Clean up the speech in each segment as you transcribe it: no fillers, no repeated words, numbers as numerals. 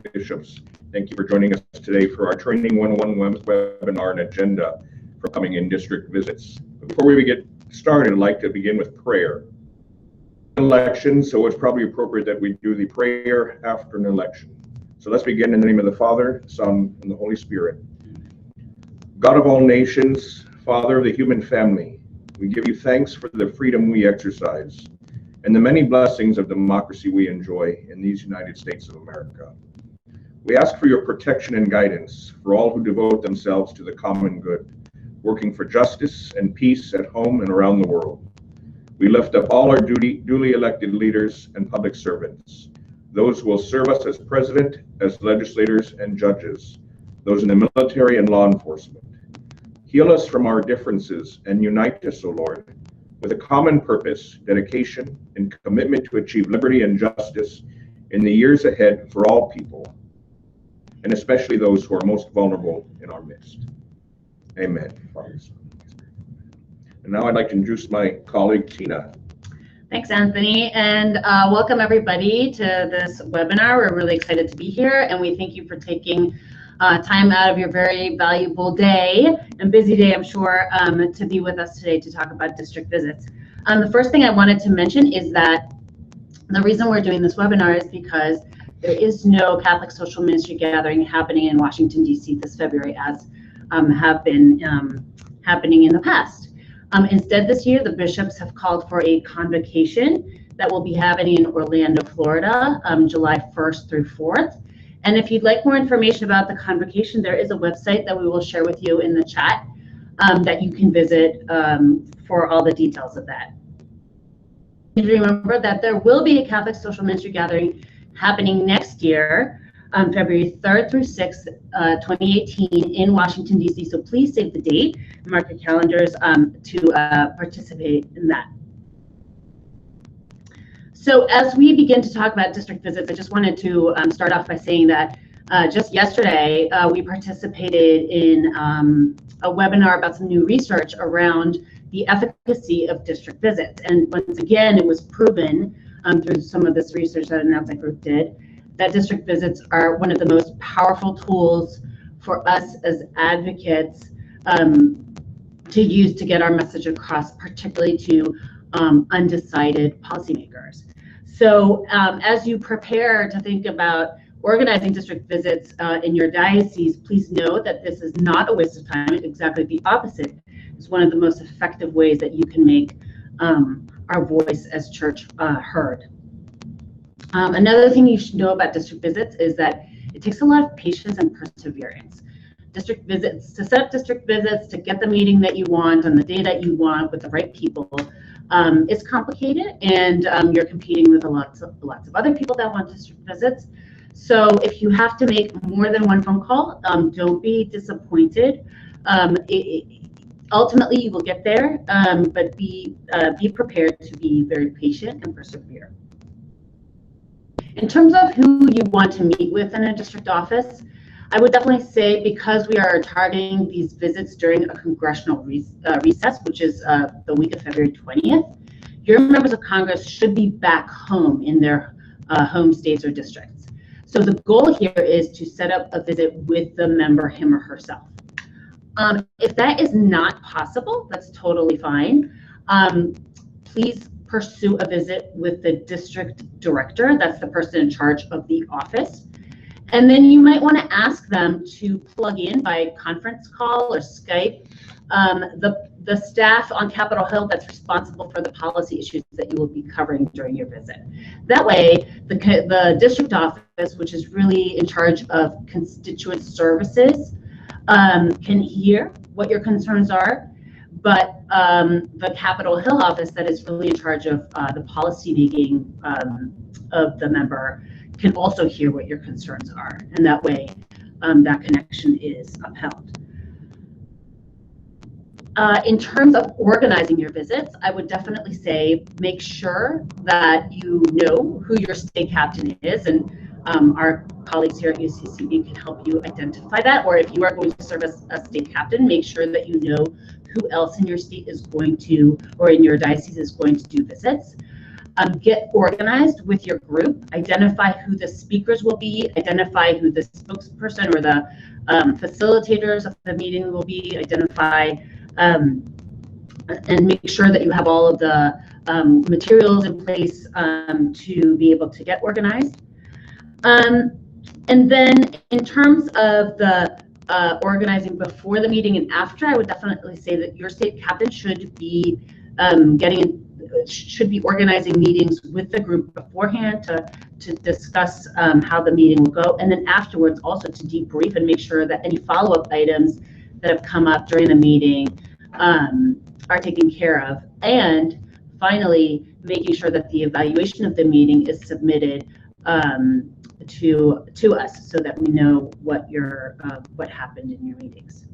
bishops. Thank you for joining us today for our Training 101 webinar and agenda for coming in district visits. Before we get started, I'd like to begin with prayer. Election, so it's probably appropriate that we do the prayer after an election. So let's begin in the name of the Father, Son, and the Holy Spirit. God of all nations, Father of the human family, we give you thanks for the freedom we exercise and the many blessings of democracy we enjoy in these United States of America. We ask for your protection and guidance for all who devote themselves to the common good, working for justice and peace at home and around the world. We lift up all our duly elected leaders and public servants, those who will serve us as president, as legislators and judges, those in the military and law enforcement. Heal us from our differences and unite us, O Lord, with a common purpose, dedication, and commitment to achieve liberty and justice in the years ahead for all people, and especially those who are most vulnerable in our midst. Amen. And now I'd like to introduce my colleague, Tina. Thanks, Anthony, and welcome everybody to this webinar. We're really excited to be here, and we thank you for taking time out of your very valuable day, and busy day, I'm sure, to be with us today to talk about district visits. The first thing I wanted to mention is that the reason we're doing this webinar is because there is no Catholic Social Ministry gathering happening in Washington, D.C. this February, as have been happening in the past. Instead, this year, the bishops have called for a convocation that will be happening in Orlando, Florida, July 1st through 4th. And if you'd like more information about the convocation, there is a website that we will share with you in the chat that you can visit for all the details of that. Remember that there will be a Catholic Social Ministry gathering happening next year, February 3rd through 6th, 2018 in Washington, D.C. So please save the date and mark your calendars to participate in that. So as we begin to talk about district visits, I just wanted to start off by saying that just yesterday, we participated in a webinar about some new research around the efficacy of district visits. And once again, it was proven through some of this research that an outside group did, that district visits are one of the most powerful tools for us as advocates to use to get our message across, particularly to undecided policymakers. So as you prepare to think about organizing district visits in your diocese, please know that this is not a waste of time. It's exactly the opposite. It's one of the most effective ways that you can make our voice as church heard. Another thing you should know about district visits is that it takes a lot of patience and perseverance. District visits, to set up district visits, to get the meeting that you want on the day that you want with the right people, it's complicated, and you're competing with lots of other people that want district visits. So if you have to make more than one phone call, don't be disappointed. Ultimately, you will get there, but be prepared to be very patient and persevere. In terms of who you want to meet with in a district office, I would definitely say, because we are targeting these visits during a congressional recess, which is the week of February 20th, your members of Congress should be back home in their home states or districts. So the goal here is to set up a visit with the member, him or herself. If that is not possible, that's totally fine. Please pursue a visit with the district director. That's the person in charge of the office. And then you might want to ask them to plug in by conference call or Skype the staff on Capitol Hill that's responsible for the policy issues that you will be covering during your visit. That way, the district office, which is really in charge of constituent services, can hear what your concerns are, but the Capitol Hill office that is really in charge of the policy making of the member can also hear what your concerns are, and that way that connection is upheld. In terms of organizing your visits, I would definitely say make sure that you know who your state captain is, and our colleagues here at UCCB can help you identify that. Or if you are going to serve as a state captain, make sure that you know who else in your state is going to, or in your diocese is going to do visits. get organized with your group, identify who the speakers will be, identify who the spokesperson or the facilitators of the meeting will be, identify and make sure that you have all of the materials in place to be able to get organized. And then in terms of the organizing before the meeting and after, I would definitely say that your state captain should be organizing meetings with the group beforehand to discuss how the meeting will go, and then afterwards also to debrief and make sure that any follow-up items that have come up during the meeting are taken care of. And finally, making sure that the evaluation of the meeting is submitted to us so that we know what happened in your meetings.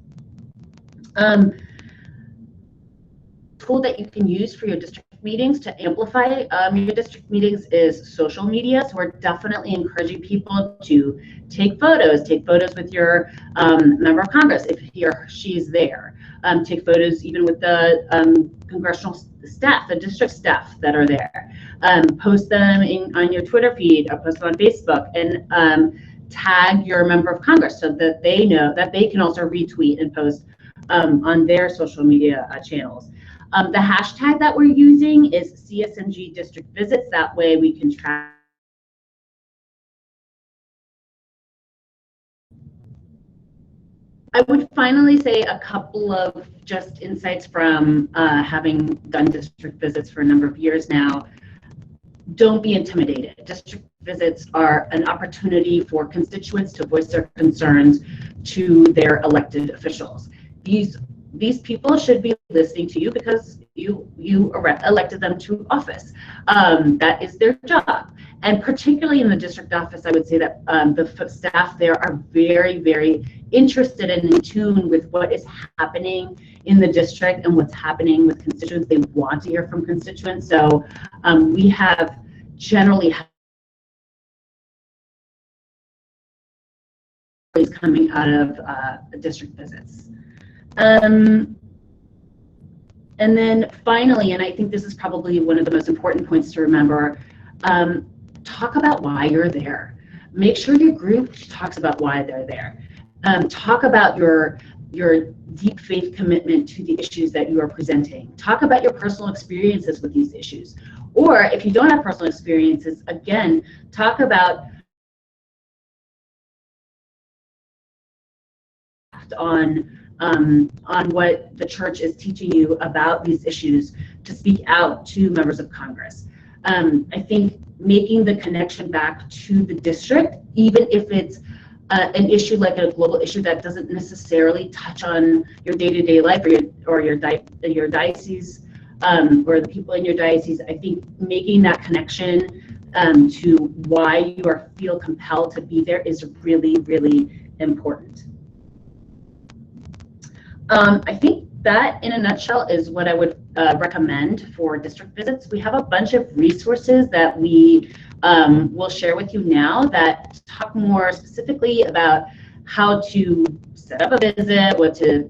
Tool that you can use for your district meetings to amplify your district meetings is social media. So we're definitely encouraging people to take photos with your member of Congress if he or she's there. Take photos even with the congressional staff, the district staff that are there. Post them on your Twitter feed or post them on Facebook, and tag your member of Congress so that they know that they can also retweet and post on their social media channels. The hashtag that we're using is CSMG district visits. That way we can track. I would finally say a couple of just insights from having done district visits for a number of years now. Don't be intimidated. District visits are an opportunity for constituents to voice their concerns to their elected officials. These people should be listening to you because you elected them to office. That is their job. And particularly in the district office, I would say that the staff there are very, very interested and in tune with what is happening in the district and what's happening with constituents. They want to hear from constituents. So we have generally coming out of district visits. And then finally, and I think this is probably one of the most important points to remember, talk about why you're there. Make sure your group talks about why they're there. Talk about your deep faith commitment to the issues that you are presenting. Talk about your personal experiences with these issues. Or if you don't have personal experiences, again, talk about on what the church is teaching you about these issues to speak out to members of Congress. I think making the connection back to the district, even if it's an issue like a global issue that doesn't necessarily touch on your day-to-day life or your diocese or the people in your diocese, I think making that connection to why you feel compelled to be there is really, really important. I think that in a nutshell is what I would recommend for district visits. We have a bunch of resources that we will share with you now that talk more specifically about how to set up a visit, what to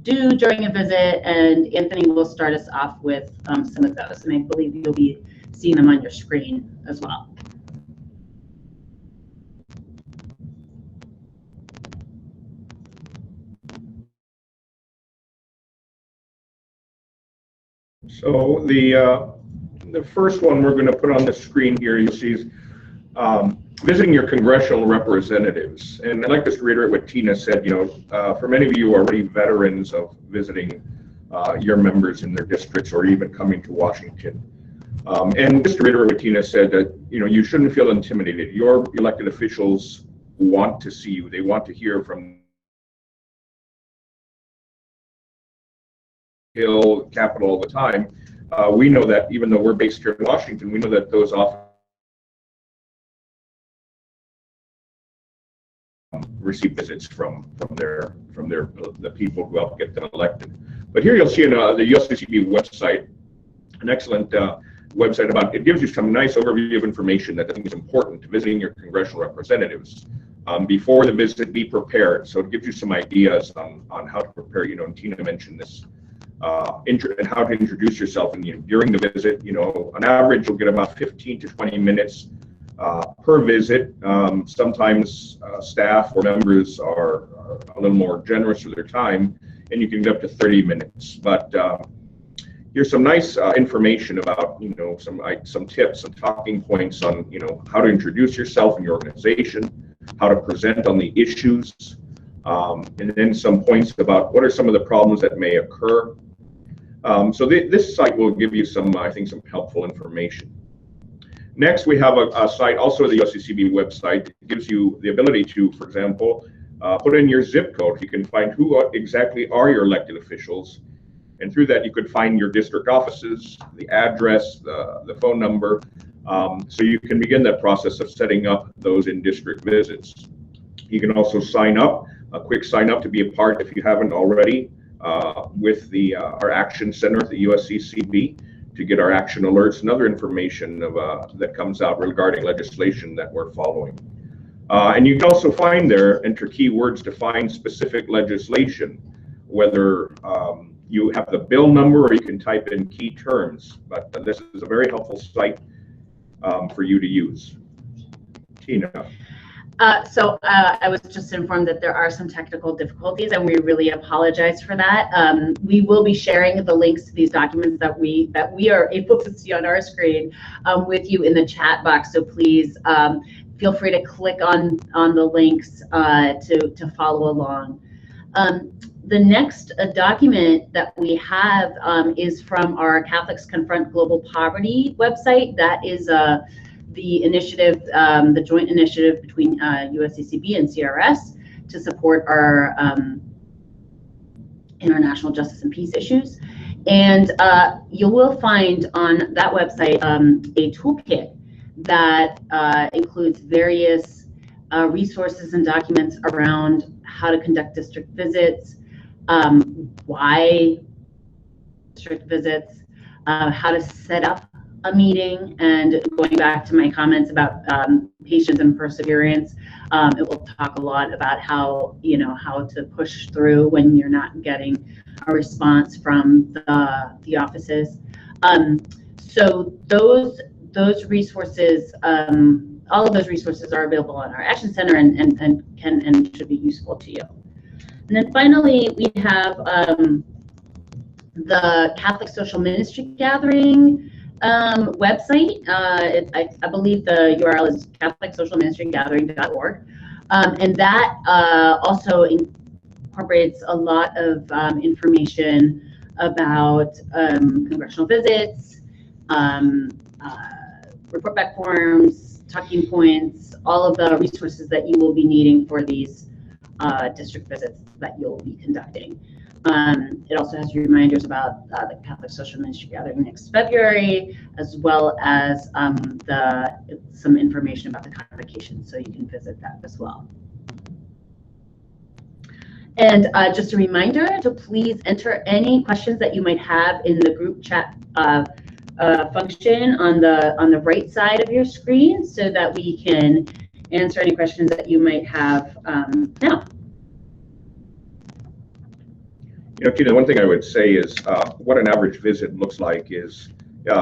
do during a visit, and Anthony will start us off with some of those, and I believe you'll be seeing them on your screen as well. So the first one we're going to put on the screen here, you'll see is visiting your congressional representatives. And I'd like to reiterate what Tina said. For many of you are already veterans of visiting your members in their districts or even coming to Washington. And just to reiterate what Tina said, that you shouldn't feel intimidated. Your elected officials want to see you. They want to hear from Hill, Capitol all the time. We know that even though we're based here in Washington, we know that those often receive visits from the people who help get them elected. But here you'll see in the USCCB website, an excellent website about it. Gives you some nice overview of information that I think is important to visiting your congressional representatives. Before the visit, be prepared. So it gives you some ideas on how to prepare. And Tina mentioned this and how to introduce yourself. And during the visit, on average, you'll get about 15 to 20 minutes per visit. Sometimes staff or members are a little more generous with their time, and you can get up to 30 minutes. But here's some nice information about, some tips, some talking points on, how to introduce yourself and your organization, how to present on the issues, and then some points about what are some of the problems that may occur. So this site will give you some, I think, some helpful information. Next, we have a site, also the USCCB website. It gives you the ability to, for example, put in your zip code. You can find who exactly are your elected officials. And through that, you could find your district offices, the address, the phone number. So you can begin that process of setting up those in-district visits. You can also sign up, a quick sign up to be a part, if you haven't already, with our Action Center at the USCCB to get our action alerts and other information that comes out regarding legislation that we're following. And you can also find there, enter keywords to find specific legislation, whether you have the bill number or you can type in key terms. But this is a very helpful site for you to use. Tina. So I was just informed that there are some technical difficulties, and we really apologize for that. We will be sharing the links to these documents that we are able to see on our screen with you in the chat box. So please feel free to click on the links to follow along. The next document that we have is from our Catholics Confront Global Poverty website. That is the initiative, the joint initiative between USCCB and CRS to support our international justice and peace issues. And you will find on that website a toolkit that includes various resources and documents around how to conduct district visits, why district visits, how to set up a meeting, and going back to my comments about patience and perseverance, it will talk a lot about how to push through when you're not getting a response from the offices. So those resources, all of those resources are available on our Action Center and can and should be useful to you. And then finally, we have the Catholic Social Ministry Gathering website. I believe the URL is catholicsocialministrygathering.org. And that also incorporates a lot of information about congressional visits, report back forms, talking points, all of the resources that you will be needing for these district visits that you'll be conducting. It also has reminders about the Catholic Social Ministry Gathering next February, as well as some information about the convocation, so you can visit that as well. And just a reminder to please enter any questions that you might have in the group chat function on the right side of your screen, so that we can answer any questions that you might have now. Tina, one thing I would say is what an average visit looks like is,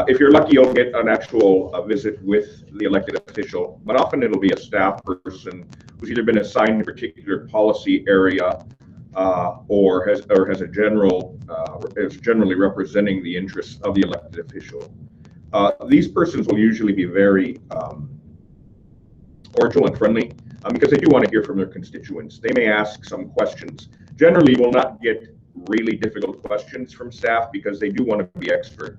if you're lucky, you'll get an actual visit with the elected official, but often it'll be a staff person who's either been assigned a particular policy area or has a general is generally representing the interests of the elected official. These persons will usually be very cordial and friendly because they do want to hear from their constituents. They may ask some questions. Generally, will not get really difficult questions from staff because they do want to be extra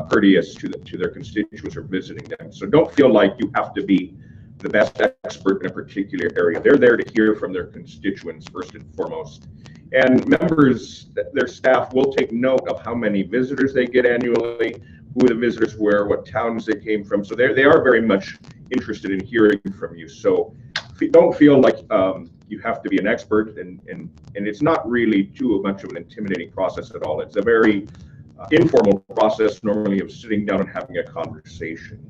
courteous to their constituents who are visiting them. So don't feel like you have to be the best expert in a particular area. They're there to hear from their constituents first and foremost. And members, their staff will take note of how many visitors they get annually, who the visitors were, what towns they came from. So they are very much interested in hearing from you. So don't feel like you have to be an expert, and it's not really too much of an intimidating process at all. It's a very informal process, normally, of sitting down and having a conversation.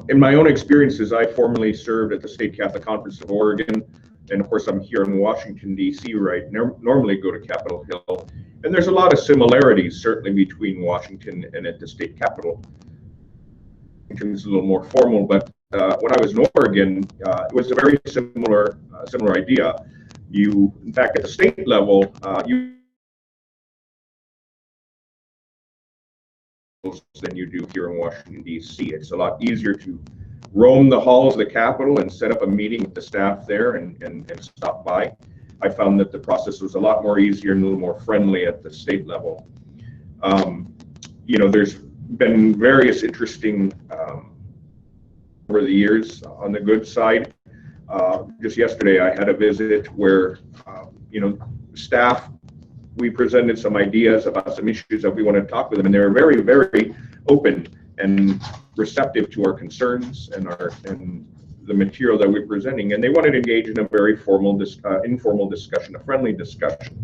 In my own experiences, I formerly served at the State Catholic Conference of Oregon, and of course I'm here in Washington, D.C. right now, normally go to Capitol Hill. And there's a lot of similarities, certainly between Washington and at the state capitol. Washington's a little more formal, but when I was in Oregon, it was a very similar idea. In fact, at the state level, than you do here in Washington, D.C. It's a lot easier to roam the halls of the Capitol and set up a meeting with the staff there and stop by. I found that the process was a lot more easier and a little more friendly at the state level. There's been various interesting over the years on the good side. Just yesterday, I had a visit where, staff, we presented some ideas about some issues that we want to talk with them, and they were very, very open and receptive to our concerns and the material that we're presenting, and they wanted to engage in a very informal discussion, a friendly discussion.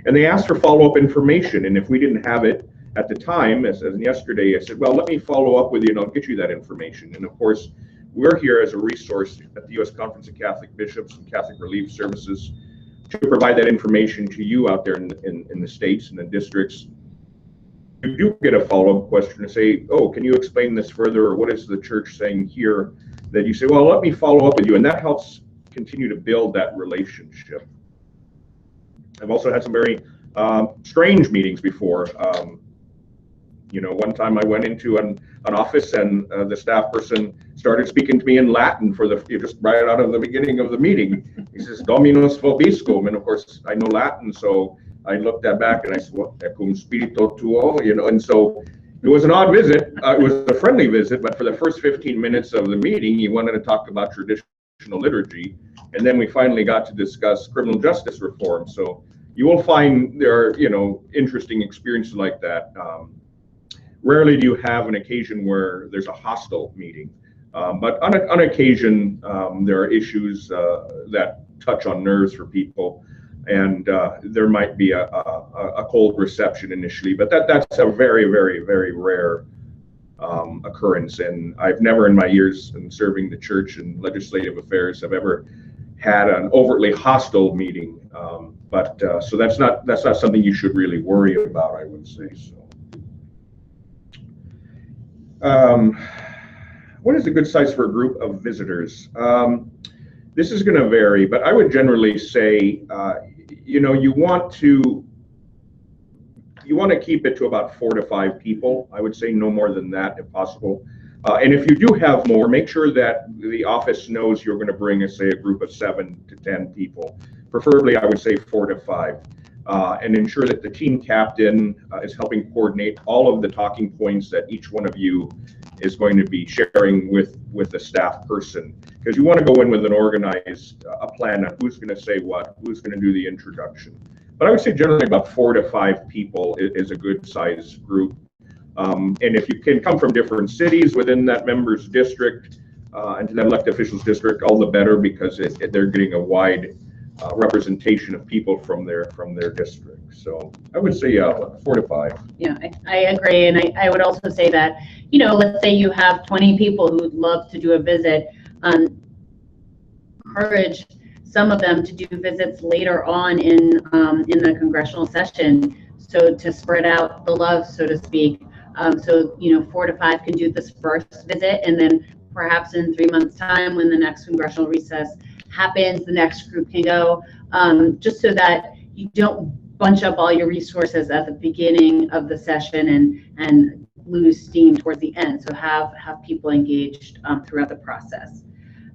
And they asked for follow-up information, and if we didn't have it at the time, as yesterday, I said, well, let me follow up with you and I'll get you that information. And of course, we're here as a resource at the U.S. Conference of Catholic Bishops and Catholic Relief Services to provide that information to you out there in the states and the districts. You do get a follow-up question to say, oh, can you explain this further, or what is the church saying here? That you say, well, let me follow up with you, and that helps continue to build that relationship. I've also had some very strange meetings before. One time I went into an office and the staff person started speaking to me in Latin just right out of the beginning of the meeting. He says, Dominus vobiscum, and of course I know Latin, so I looked back and I said, well, cum spirito tuo, and so it was an odd visit. It was a friendly visit, but for the first 15 minutes of the meeting, he wanted to talk about traditional liturgy, and then we finally got to discuss criminal justice reform. So you will find there are, interesting experiences like that. Rarely do you have an occasion where there's a hostile meeting, but on occasion there are issues that touch on nerves for people, and there might be a cold reception initially, but that's a very, very, very rare occurrence. And I've never in my years in serving the church and legislative affairs have ever had an overtly hostile meeting. So that's not something you should really worry about, I would say. So. What is a good size for a group of visitors? This is going to vary, but I would generally say, you want to keep it to about 4 to 5 people. I would say no more than that if possible. And if you do have more, make sure that the office knows you're going to bring, say, a group of 7 to 10 people. Preferably, I would say 4 to 5. And ensure that the team captain is helping coordinate all of the talking points that each one of you is going to be sharing with the staff person. Because you want to go in with an organized plan on who's going to say what, who's going to do the introduction. But I would say generally about 4 to 5 people is a good size group. And if you can come from different cities within that member's district and to that elected official's district, all the better, because they're getting a wide representation of people from their district. So I would say 4 to 5. Yeah, I agree. And I would also say that, let's say you have 20 people who would love to do a visit, encourage some of them to do visits later on in the congressional session. So to spread out the love, so to speak. 4 to 5 can do this first visit, and then perhaps in 3 months' time, when the next congressional recess happens, the next group can go, just so that you don't bunch up all your resources at the beginning of the session and lose steam towards the end. So have people engaged throughout the process.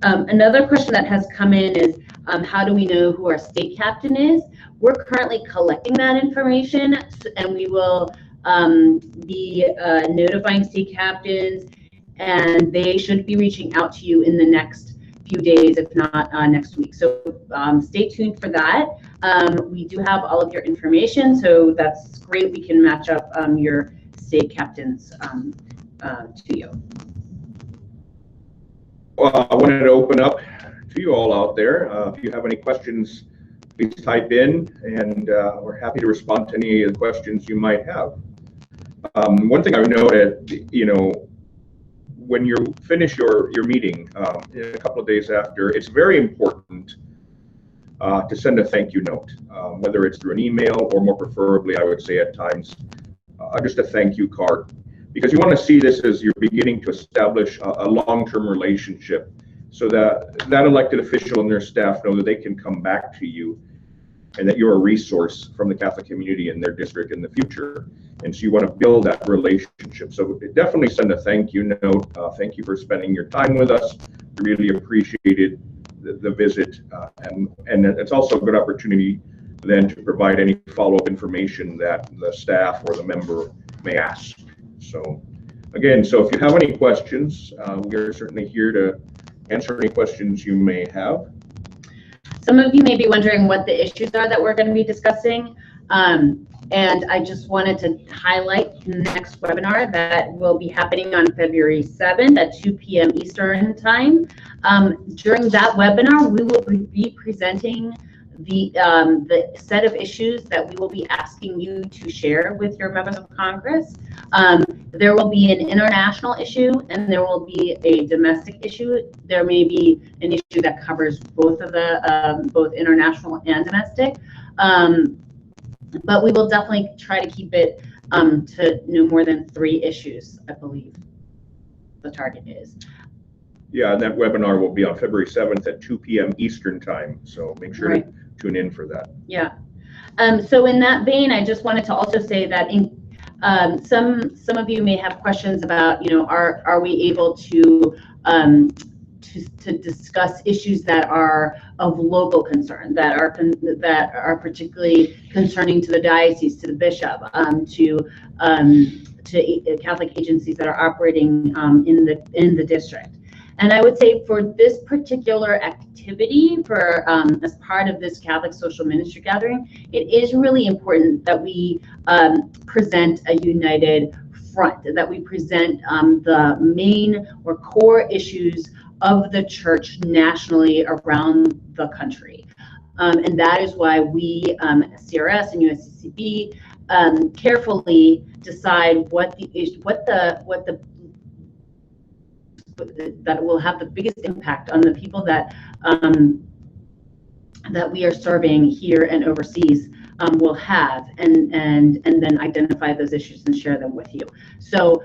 Another question that has come in is, how do we know who our state captain is? We're currently collecting that information, and we will be notifying state captains, and they should be reaching out to you in the next few days, if not next week. So stay tuned for that. We do have all of your information, so that's great. We can match up your state captains to you. Well, I wanted to open up to you all out there. If you have any questions, please type in, and we're happy to respond to any of the questions you might have. One thing I would note, when you finish your meeting a couple of days after, it's very important to send a thank you note, whether it's through an email or more preferably, I would say at times, just a thank you card. Because you want to see this as you're beginning to establish a long-term relationship so that that elected official and their staff know that they can come back to you and that you're a resource from the Catholic community in their district in the future. And so you want to build that relationship. So definitely send a thank you note. Thank you for spending your time with us. We really appreciated the visit. And it's also a good opportunity then to provide any follow-up information that the staff or the member may ask. So again, so if you have any questions, we are certainly here to answer any questions you may have. Some of you may be wondering what the issues are that we're going to be discussing. And I just wanted to highlight the next webinar that will be happening on February 7th at 2 p.m. Eastern time. During that webinar, we will be presenting the set of issues that we will be asking you to share with your members of Congress. There will be an international issue and there will be a domestic issue. There may be an issue that covers both of the both international and domestic. But we will definitely try to keep it to no more than 3 issues, I believe the target is. Yeah, and that webinar will be on February 7th at 2 p.m. Eastern time. So make sure to tune in for that. Yeah. So in that vein, I just wanted to also say that in some of you may have questions about, are we able to discuss issues that are of local concern, that are particularly concerning to the diocese, to the bishop, to Catholic agencies that are operating in the district. And I would say for this particular activity, as part of this Catholic social ministry gathering, it is really important that we present a united front, that we present the main or core issues of the church nationally around the country. And that is why we, CRS and USCCB, carefully decide that will have the biggest impact on the people that that we are serving here and overseas will have, and then identify those issues and share them with you. So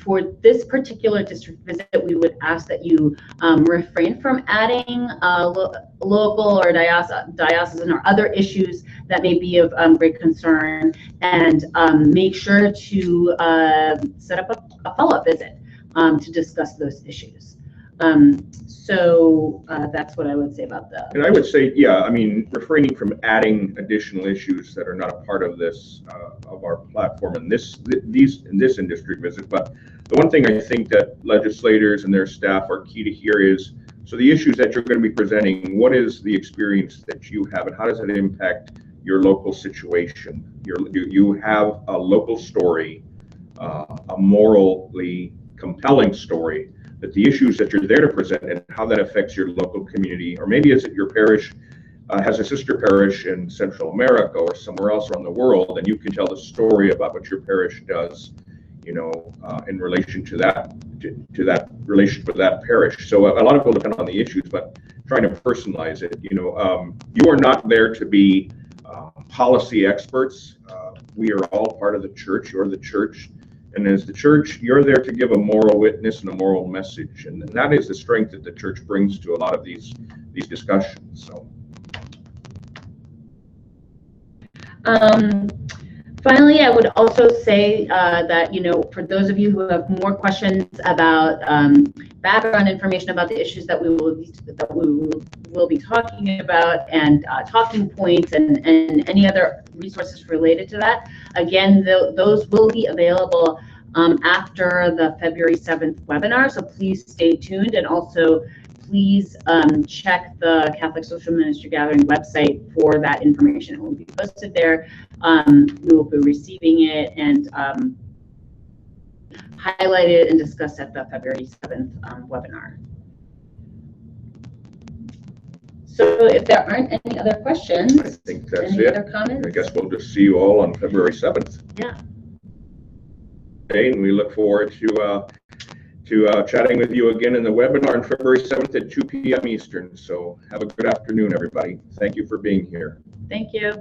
for this particular district visit, we would ask that you refrain from adding local or diocesan or other issues that may be of great concern, and make sure to set up a follow-up visit to discuss those issues. So that's what I would say about that. And I would say, yeah, I mean, refraining from adding additional issues that are not a part of this, of our platform in this in-district visit. But the one thing I think that legislators and their staff are key to hear is, so the issues that you're going to be presenting, what is the experience that you have and how does it impact your local situation? You have a local story, a morally compelling story, that the issues that you're there to present and how that affects your local community, or maybe it's that your parish has a sister parish in Central America or somewhere else around the world, and you can tell the story about what your parish does, in relation to that relationship with that parish. So a lot of people depend on the issues, but trying to personalize it. You are not there to be policy experts. We are all part of the church. You're the church. And as the church, you're there to give a moral witness and a moral message. And that is the strength that the church brings to a lot of these discussions. So. Finally, I would also say that, for those of you who have more questions about background information about the issues that we will be talking about, and talking points and any other resources related to that, again, those will be available after the February 7th webinar. So please stay tuned, and also please check the Catholic Social Ministry Gathering website for that information. It will be posted there. We will be receiving it and highlight it and discuss at the February 7th webinar. So if there aren't any other questions, I think that's any it. other comments? I guess we'll just see you all on February 7th. Yeah. Okay, and we look forward to to chatting with you again in the webinar on February 7th at 2 p.m. Eastern. So have a good afternoon, everybody. Thank you for being here. Thank you.